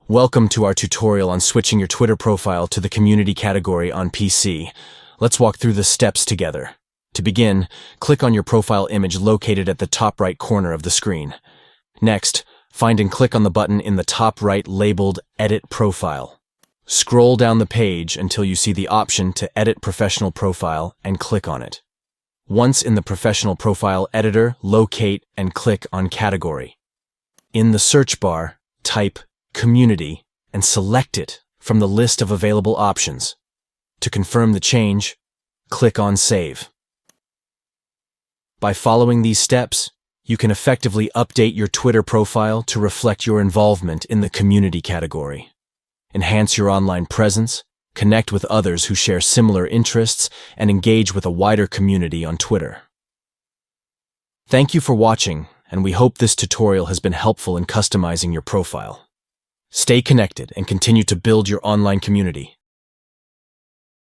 Welcome to our tutorial on switching your Twitter profile to the community category on PC. Let's walk through the steps together. To begin, click on your profile image located at the top right corner of the screen. Next, find and click on the button in the top right labeled Edit Profile. Scroll down the page until you see the option to edit professional profile and click on it. Once in the professional profile editor, locate and click on Category. In the search bar, type Community and select it from the list of available options. To confirm the change, click on Save. By following these steps, you can effectively update your Twitter profile to reflect your involvement in the community category. Enhance your online presence, connect with others who share similar interests, and engage with a wider community on Twitter. Thank you for watching, and we hope this tutorial has been helpful in customizing your profile. Stay connected and continue to build your online community.